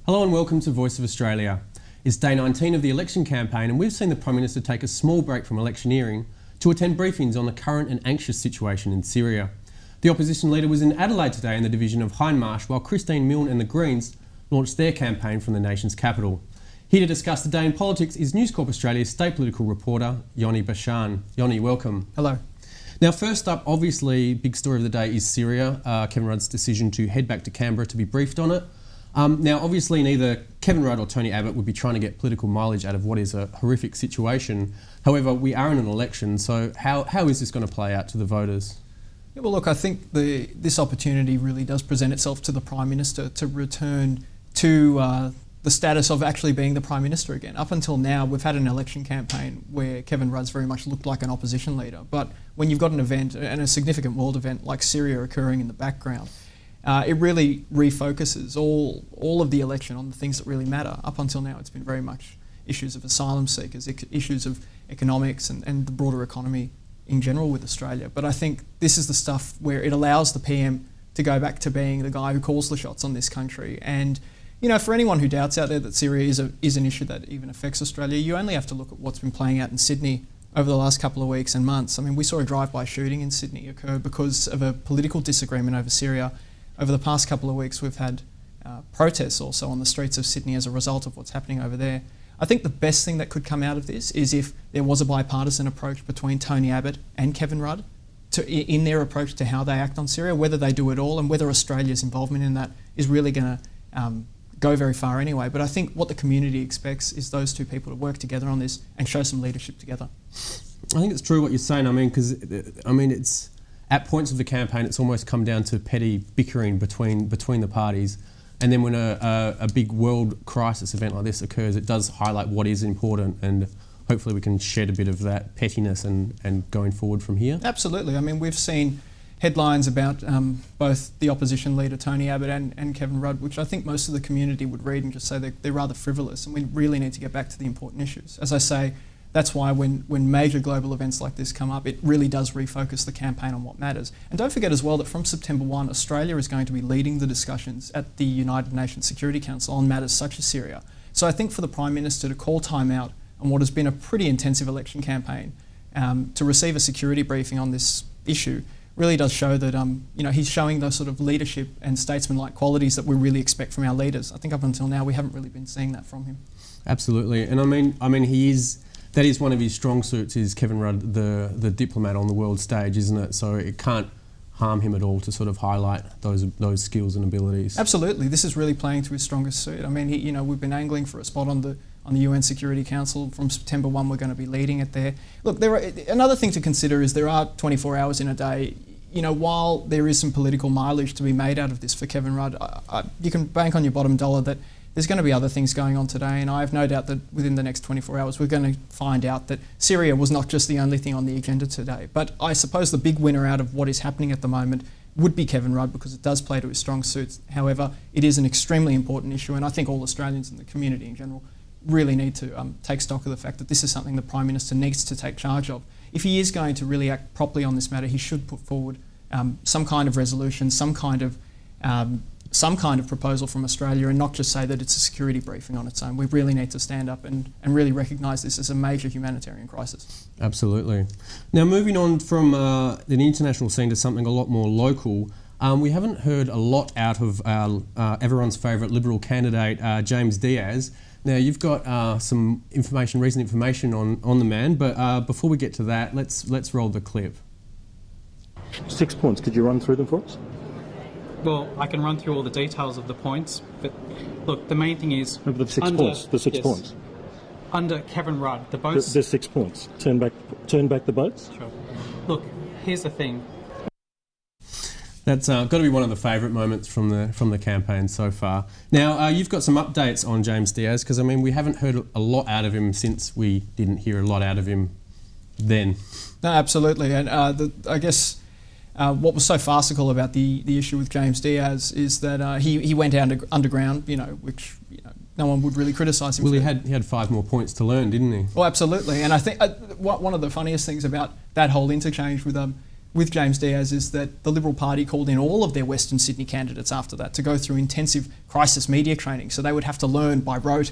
Hello and welcome to Voice of Australia. It's day 19 of the election campaign and we've seen the Prime Minister take a small break from electioneering to attend briefings on the current and anxious situation in Syria. The opposition leader was in Adelaide today in the division of Hindmarsh while Christine Milne and the Greens launched their campaign from the nation's capital. Here to discuss the day in politics is News Corp Australia's state political reporter, Yoni Bashan. Yoni, welcome. Hello. Now first up, obviously, big story of the day is Syria, Kevin Rudd's decision to head back to Canberra to be briefed on it. Now obviously neither Kevin Rudd or Tony Abbott would be trying to get political mileage out of what is a horrific situation. However, we are in an election, so how is this going to play out to the voters? Yeah, well, look, I think this opportunity really does present itself to the Prime Minister to return to the status of actually being the Prime Minister again. Up until now, we've had an election campaign where Kevin Rudd's very much looked like an opposition leader. But when you've got an event, and a significant world event like Syria occurring in the background, it really refocuses all of the election on the things that really matter. Up until now, it's been very much issues of asylum seekers, issues of economics and the broader economy in general with Australia. But I think this is the stuff where it allows the PM to go back to being the guy who calls the shots on this country. And you know, for anyone who doubts out there that Syria is an issue that even affects Australia, you only have to look at what's been playing out in Sydney over the last couple of weeks and months. I mean, we saw a drive-by shooting in Sydney occur because of a political disagreement over Syria. Over the past couple of weeks, we've had protests also on the streets of Sydney as a result of what's happening over there. I think the best thing that could come out of this is if there was a bipartisan approach between Tony Abbott and Kevin Rudd in their approach to how they act on Syria, whether they do it all and whether Australia's involvement in that is really going to go very far anyway. But I think what the community expects is those two people to work together on this and show some leadership together. I think it's true what you're saying. I mean, because it's at points of the campaign, it's almost come down to petty bickering between the parties. And then when a big world crisis event like this occurs, it does highlight what is important, and hopefully we can shed a bit of that pettiness and going forward from here. Absolutely. I mean, we've seen headlines about both the opposition leader, Tony Abbott, and Kevin Rudd, which I think most of the community would read and just say they're rather frivolous, and we really need to get back to the important issues. As I say, that's why when major global events like this come up, it really does refocus the campaign on what matters. And don't forget as well that from September 1, Australia is going to be leading the discussions at the United Nations Security Council on matters such as Syria. So I think for the Prime Minister to call time out on what has been a pretty intensive election campaign, to receive a security briefing on this issue, really does show that he's showing those sort of leadership and statesman-like qualities that we really expect from our leaders. I think up until now we haven't really been seeing that from him. Absolutely, and I mean that is one of his strong suits, is Kevin Rudd, the diplomat on the world stage, isn't it? So it can't harm him at all to sort of highlight those skills and abilities. Absolutely, this is really playing to his strongest suit. I mean, we've been angling for a spot on the UN Security Council. From September 1, we're going to be leading it there. Look, another thing to consider is there are 24 hours in a day. You know, while there is some political mileage to be made out of this for Kevin Rudd, you can bank on your bottom dollar that there's going to be other things going on today, and I have no doubt that within the next 24 hours we're going to find out that Syria was not just the only thing on the agenda today. But I suppose the big winner out of what is happening at the moment would be Kevin Rudd, because it does play to his strong suits. However, it is an extremely important issue, and I think all Australians and the community in general really need to take stock of the fact that this is something the Prime Minister needs to take charge of. If he is going to really act properly on this matter, he should put forward some kind of resolution, some kind of proposal from Australia, and not just say that it's a security briefing on its own. We really need to stand up and really recognise this as a major humanitarian crisis. Absolutely. Now moving on from the international scene to something a lot more local, we haven't heard a lot out of everyone's favourite Liberal candidate, Jaymes Diaz. Now you've got some recent information on the man, but before we get to that, let's roll the clip. 6 points. Could you run through them for us? Well, I can run through all the details of the points, but look, the main thing is... No, the 6 points. The 6 points. Under Kevin Rudd, the boats... There's 6 points. Turn back the boats. Sure. Look, here's the thing. That's got to be one of the favourite moments from the campaign so far. Now, you've got some updates on Jaymes Diaz, because I mean, we haven't heard a lot out of him since we didn't hear a lot out of him then. No, absolutely, and I guess... what was so farcical about the issue with Jaymes Diaz is that he went underground, which no one would really criticise him for. Well, he had 5 more points to learn, didn't he? Well, absolutely, and I think one of the funniest things about that whole interchange with with Jaymes Diaz is that the Liberal Party called in all of their Western Sydney candidates after that to go through intensive crisis media training. So they would have to learn by rote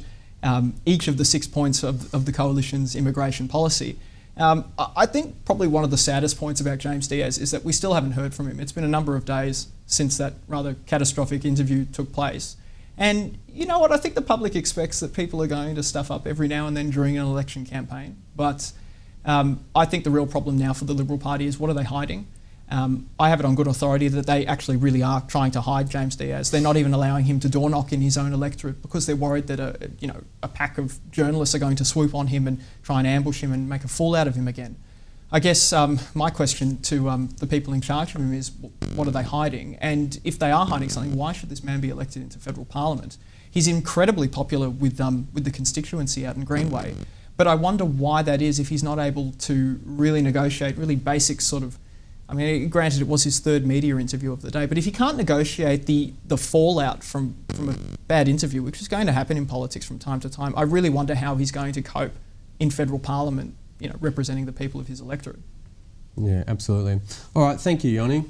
each of the 6 points of the coalition's immigration policy. I think probably one of the saddest points about Jaymes Diaz is that we still haven't heard from him. It's been a number of days since that rather catastrophic interview took place. And you know what? I think the public expects that people are going to stuff up every now and then during an election campaign. But I think the real problem now for the Liberal Party is, what are they hiding? I have it on good authority that they actually really are trying to hide Jaymes Diaz. They're not even allowing him to door knock in his own electorate because they're worried that a pack of journalists are going to swoop on him and try and ambush him and make a fool out of him again. I guess my question to the people in charge of him is, what are they hiding? And if they are hiding something, why should this man be elected into federal parliament? He's incredibly popular with the constituency out in Greenway, but I wonder why that is if he's not able to really negotiate really basic sort of, I mean, granted it was his third media interview of the day, but if he can't negotiate the fallout from a bad interview, which is going to happen in politics from time to time, I really wonder how he's going to cope in federal parliament, representing the people of his electorate. Yeah, absolutely. All right, thank you, Yoni.